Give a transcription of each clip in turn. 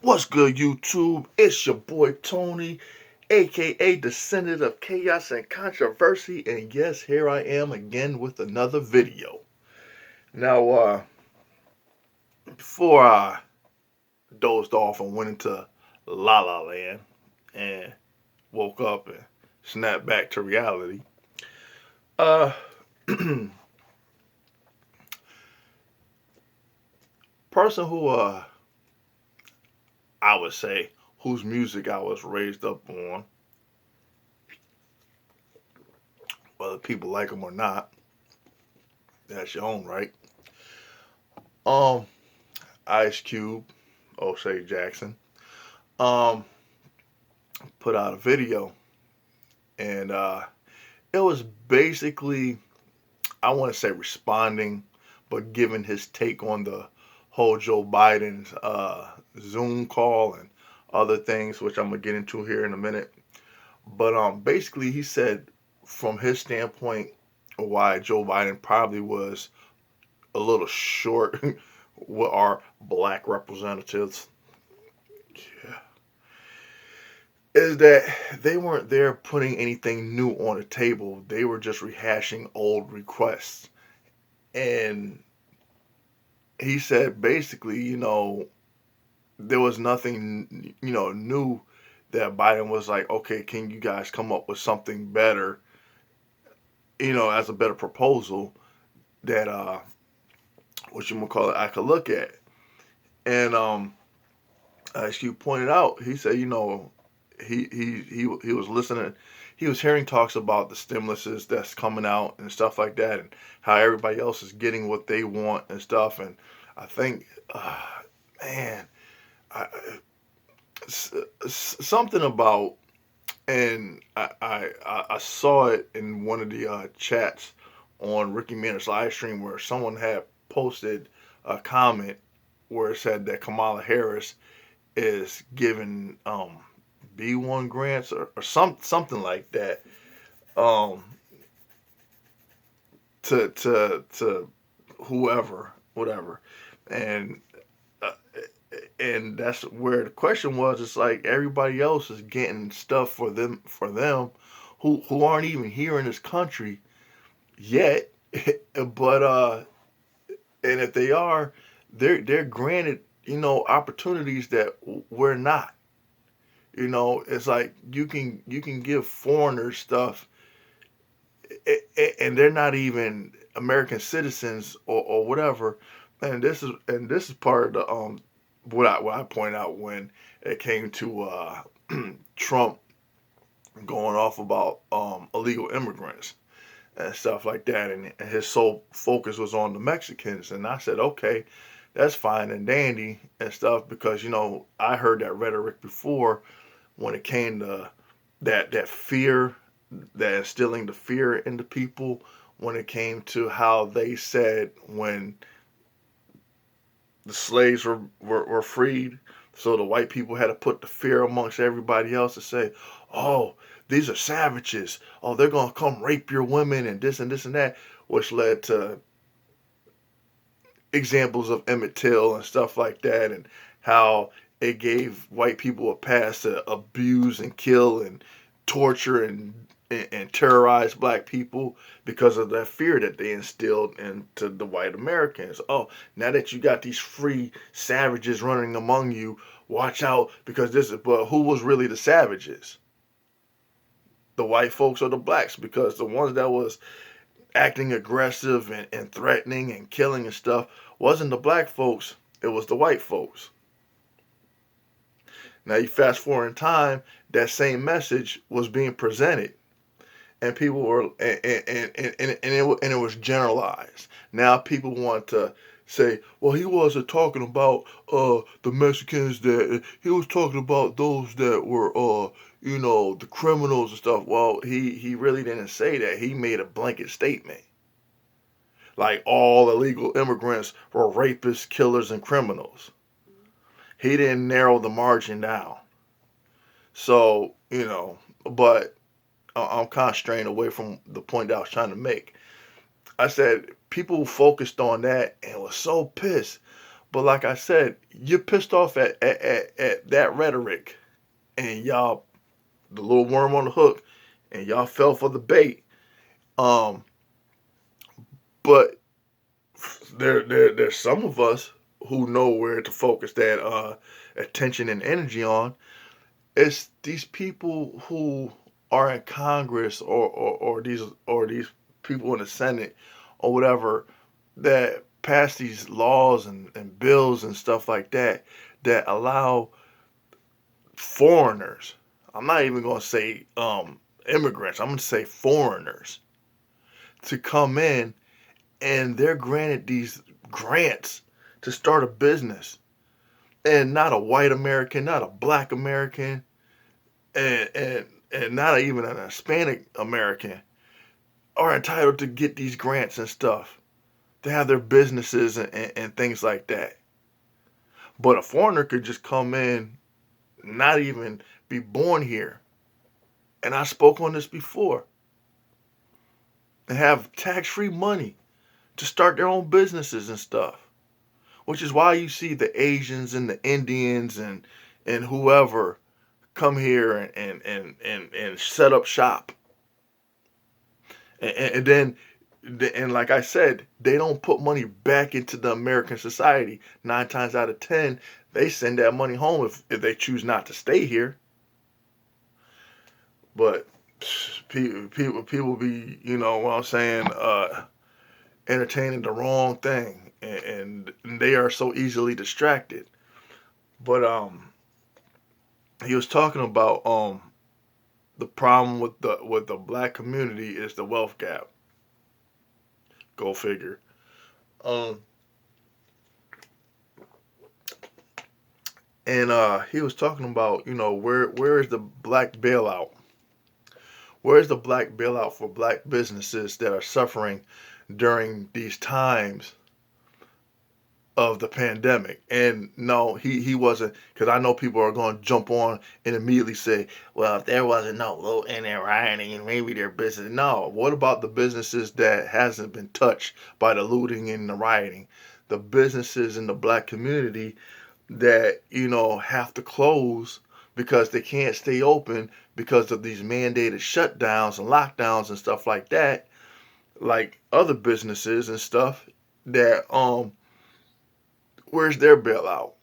What's good, YouTube? It's your boy Tony, aka Descendant of Chaos and Controversy, and yes, here I am again with another video. Now, before I dozed off and went into La La Land and woke up and snapped back to reality, uh, person who, I would say, whose music I was raised up on, whether people like them or not, that's your own right. Um, Ice Cube, O'Shea Jackson, um, put out a video, and it was basically, I want to say, responding, but giving his take on the whole Joe Biden's Zoom call and other things, which I'm gonna get into here in a minute. But basically, he said from his standpoint why Joe Biden probably was a little short with our black representatives. Yeah, is that they weren't there putting anything new on the table. They were just rehashing old requests. And he said basically, there was nothing, new that Biden was like, okay, can you guys come up with something better, as a better proposal that, what you gonna call it, I could look at. And as you pointed out, he said, he was listening. He was hearing talks about the stimuluses that's coming out and stuff like that, and how everybody else is getting what they want and stuff. And I think, man, I, something about, and I saw it in one of the chats on Ricky Maner's live stream where someone had posted a comment where it said that Kamala Harris is given B1 grants or something like that, um, to whoever, whatever, and uh, and that's where the question was. It's like everybody else is getting stuff for them who aren't even here in this country yet, but and if they are, they're granted opportunities that we're not. It's like you can give foreigners stuff, and they're not even American citizens or whatever. And this is part of the what I pointed out when it came to Trump going off about illegal immigrants and stuff like that, and his sole focus was on the Mexicans. And I said, okay, that's fine and dandy and stuff because I heard that rhetoric before when it came to that fear, that instilling the fear into people when it came to how they said when the slaves were freed. So the white people had to put the fear amongst everybody else to say, oh, these are savages. Oh, they're going to come rape your women and this and this and that, which led to examples of Emmett Till and stuff like that, and how it gave white people a pass to abuse and kill and torture and terrorize black people because of that fear that they instilled into the white Americans. Oh, now that you got these free savages running among you, watch out because this is. But who was really the savages? The white folks or the blacks? Because the ones that was acting aggressive and threatening and killing and stuff wasn't the black folks, it was the white folks. Now you fast forward in time, that same message was being presented, and people were and it was generalized. Now people want to say, well, he wasn't talking about the Mexicans, that he was talking about those that were the criminals and stuff. Well, he really didn't say that. He made a blanket statement like all illegal immigrants were rapists, killers, and criminals. He didn't narrow the margin down. So, but I'm kind of straying away from the point that I was trying to make. I said people focused on that and was so pissed. But like I said, you're pissed off at that rhetoric, and y'all, the little worm on the hook, and y'all fell for the bait. Um, but there's some of us who know where to focus that attention and energy on. It's these people who are in Congress, or these people in the Senate or whatever, that pass these laws and bills and stuff like that allow foreigners. I'm not even going to say immigrants. I'm going to say foreigners to come in, and they're granted these grants to start a business, and not a white American, not a black American, and not even an Hispanic American are entitled to get these grants and stuff to have their businesses and things like that. But a foreigner could just come in, not even be born here, and I spoke on this before, and have tax-free money to start their own businesses and stuff. Which is why you see the Asians and the Indians and whoever come here and set up shop. And then and like I said, they don't put money back into the American society. 9 times out of 10, they send that money home if they choose not to stay here. But people be, what I'm saying, entertaining the wrong thing, and they are so easily distracted. But he was talking about the problem with the black community is the wealth gap. Go figure. Um, and he was talking about, where is the black bailout? Where is the black bailout for black businesses that are suffering during these times of the pandemic? And no, he wasn't, because I know people are going to jump on and immediately say, well, if there wasn't no looting and rioting, maybe their business. No, what about the businesses that hasn't been touched by the looting and the rioting? The businesses in the black community that have to close because they can't stay open because of these mandated shutdowns and lockdowns and stuff like that, like other businesses and stuff that where's their bailout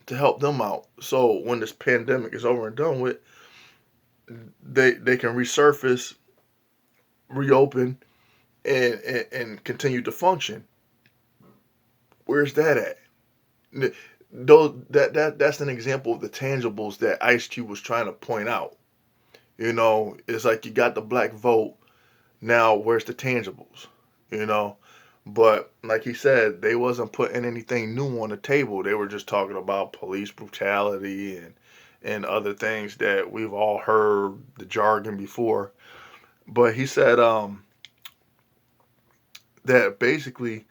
to help them out? So when this pandemic is over and done with, they can resurface, reopen, and continue to function. Where's that at? Those that's an example of the tangibles that Ice Cube was trying to point out. It's like you got the black vote. Now where's the tangibles? You know, but like he said, they wasn't putting anything new on the table. They were just talking about police brutality and other things that we've all heard the jargon before. But he said that basically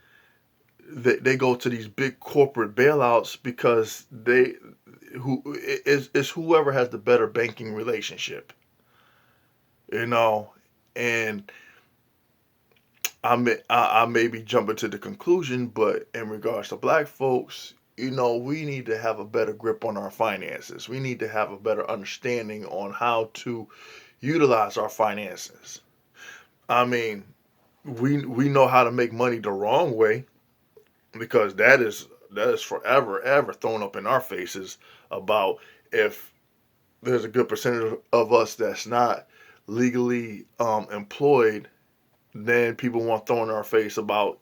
they go to these big corporate bailouts because is whoever has the better banking relationship, you know, and I may be jumping to the conclusion, but in regards to black folks, we need to have a better grip on our finances. We need to have a better understanding on how to utilize our finances. I mean, we know how to make money the wrong way, because that is forever ever thrown up in our faces about if there's a good percentage of us that's not legally employed, then people want to throw in our face about,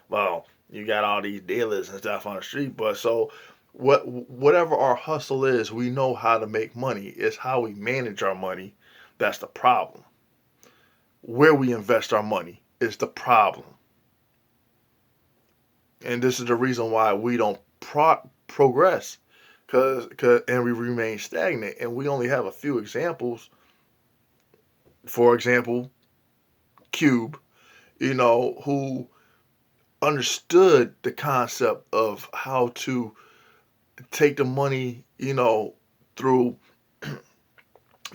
well, you got all these dealers and stuff on the street. But so whatever our hustle is, we know how to make money. It's how we manage our money that's the problem. Where we invest our money is the problem. And this is the reason why we don't progress, and we remain stagnant. And we only have a few examples. For example, Cube, who understood the concept of how to take the money, through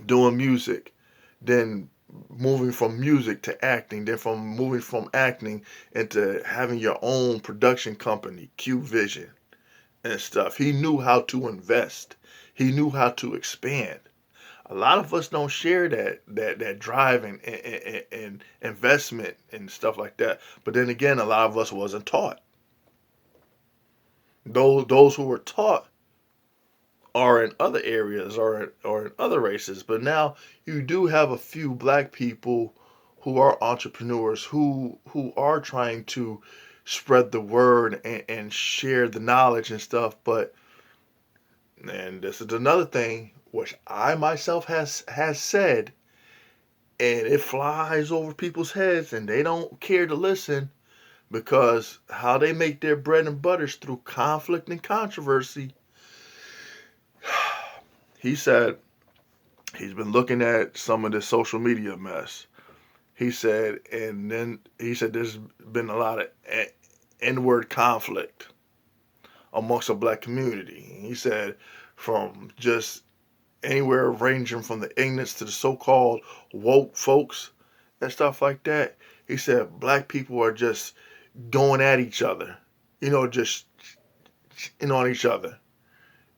doing music, then moving from music to acting, then from moving from acting into having your own production company, Cube Vision. and stuff. He knew how to invest. He knew how to expand. A lot of us don't share that drive and investment and stuff like that. But then again, a lot of us wasn't taught. Those who were taught are in other areas or in other races. But now you do have a few black people who are entrepreneurs who are trying to spread the word and share the knowledge and stuff. But and this is another thing which I myself has said, and it flies over people's heads and they don't care to listen because how they make their bread and butters through conflict and controversy. He said he's been looking at some of this social media mess. He said, and then he said there's been a lot of inward conflict amongst the black community. He said from just anywhere ranging from the ignorance to the so-called woke folks and stuff like that. He said black people are just going at each other, just on each other.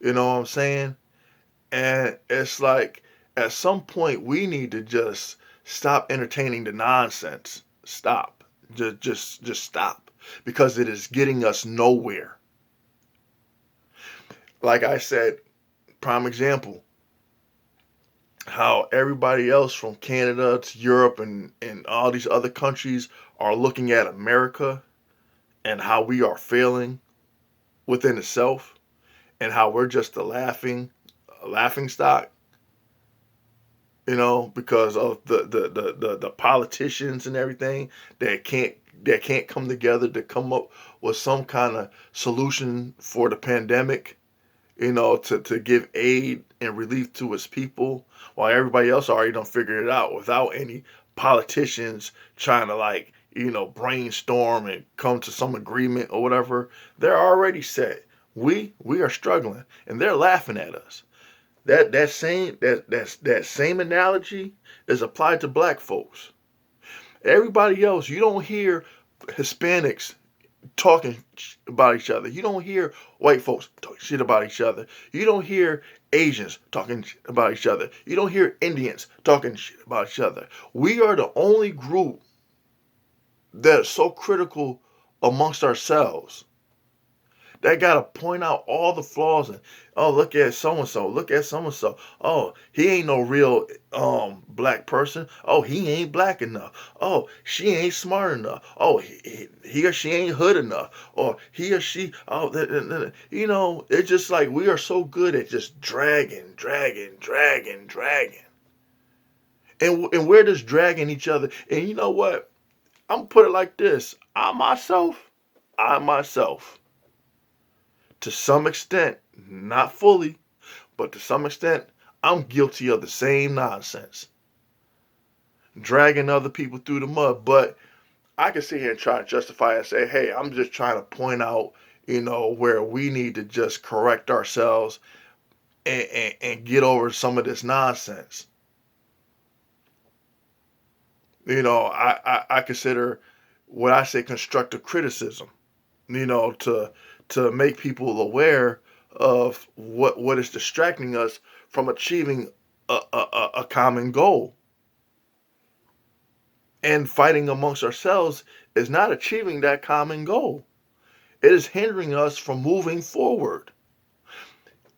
You know what I'm saying? And it's like at some point we need to just stop entertaining the nonsense. Stop. Just stop. Because it is getting us nowhere. Like I said, prime example, how everybody else from Canada to Europe and all these other countries are looking at America and how we are failing within itself and how we're just a laughing stock, because of the politicians and everything that can't come together to come up with some kind of solution for the pandemic, to give aid and relief to its people, while everybody else already done figured it out without any politicians trying to brainstorm and come to some agreement or whatever. They're already set. We are struggling and they're laughing at us. That same analogy is applied to black folks. Everybody else, you don't hear Hispanics talking about each other. You don't hear white folks talking shit about each other. You don't hear Asians talking about each other. You don't hear Indians talking shit about each other. We are the only group that is so critical amongst ourselves. They gotta point out all the flaws and, oh, look at so and so, look at so and so. Oh, he ain't no real black person. Oh, he ain't black enough. Oh, she ain't smart enough. Oh, he or she ain't hood enough. Or he or she, it's just like we are so good at just dragging. And we're just dragging each other. And you know what? I'm gonna put it like this. I myself, to some extent, not fully, but to some extent, I'm guilty of the same nonsense. Dragging other people through the mud. But I can sit here and try to justify and say, hey, I'm just trying to point out, where we need to just correct ourselves and get over some of this nonsense. I consider what I say constructive criticism, to make people aware of what is distracting us from achieving a common goal. And fighting amongst ourselves is not achieving that common goal. It is hindering us from moving forward.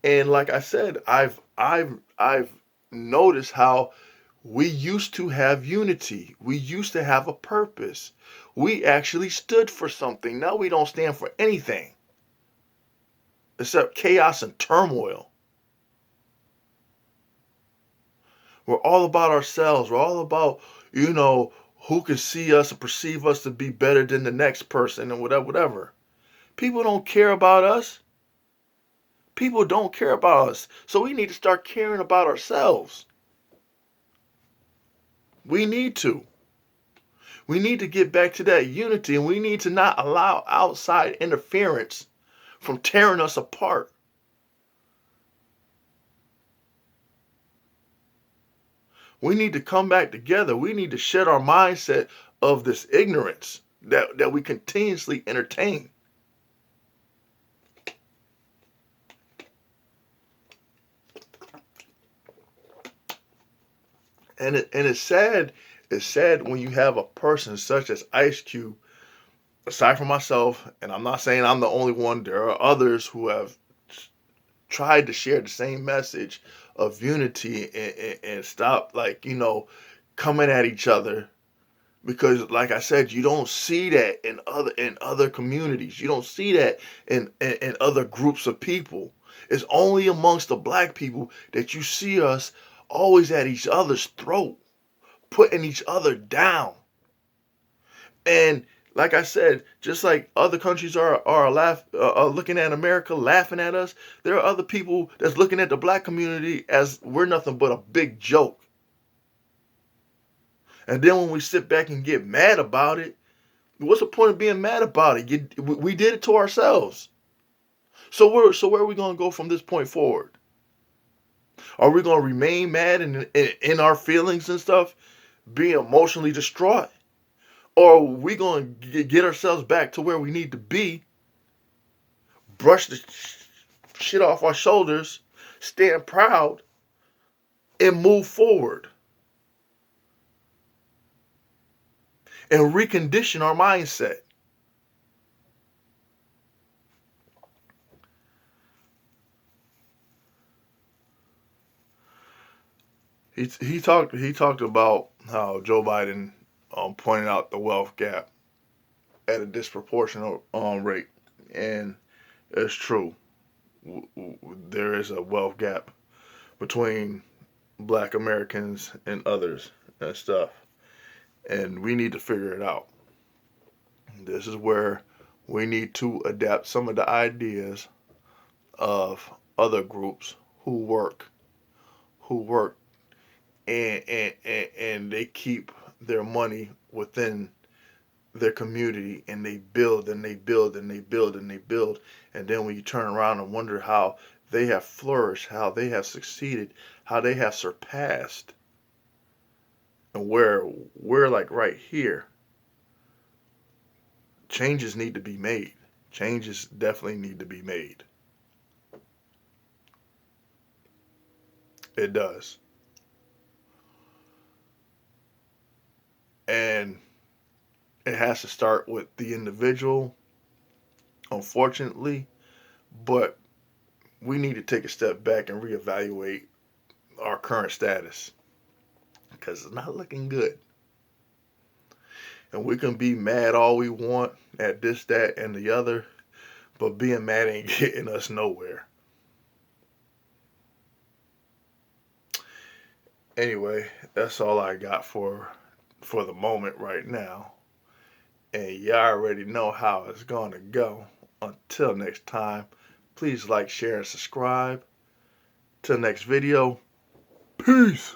And like I said, I've noticed how we used to have unity. We used to have a purpose. We actually stood for something. Now we don't stand for anything except chaos and turmoil. We're all about ourselves. We're all about, who can see us and perceive us to be better than the next person and whatever. People don't care about us. People don't care about us. So we need to start caring about ourselves. We need to. We need to get back to that unity, and we need to not allow outside interference from tearing us apart. We need to come back together. We need to shed our mindset of this ignorance that we continuously entertain. And it's sad. It's sad when you have a person such as Ice Cube. Aside from myself, and I'm not saying I'm the only one, there are others who have tried to share the same message of unity and stop, like, coming at each other. Because, like I said, you don't see that in other communities. You don't see that in other groups of people. It's only amongst the black people that you see us always at each other's throat, putting each other down. And like I said, just like other countries are looking at America, laughing at us, there are other people that's looking at the black community as we're nothing but a big joke. And then when we sit back and get mad about it, what's the point of being mad about it? We did it to ourselves. So where are we going to go from this point forward? Are we going to remain mad and in our feelings and stuff, being emotionally distraught? Or are we going to get ourselves back to where we need to be, brush the shit off our shoulders, stand proud, and move forward and recondition our mindset? He talked about how Joe Biden pointed out the wealth gap at a disproportionate rate, and it's true. There is a wealth gap between Black Americans and others and stuff, and we need to figure it out. This is where we need to adapt some of the ideas of other groups who work and they keep their money within their community, and they build and they build and they build and they build. And then when you turn around and wonder how they have flourished, how they have succeeded, how they have surpassed, and where we're like right here, changes need to be made. Changes definitely need to be made. It does. And it has to start with the individual, unfortunately, but we need to take a step back and reevaluate our current status because it's not looking good. And we can be mad all we want at this, that, and the other, but being mad ain't getting us nowhere. Anyway, that's all I got for the moment right now. And you already know how it's gonna go. Until next time, please like, share, and subscribe. Till next video, peace.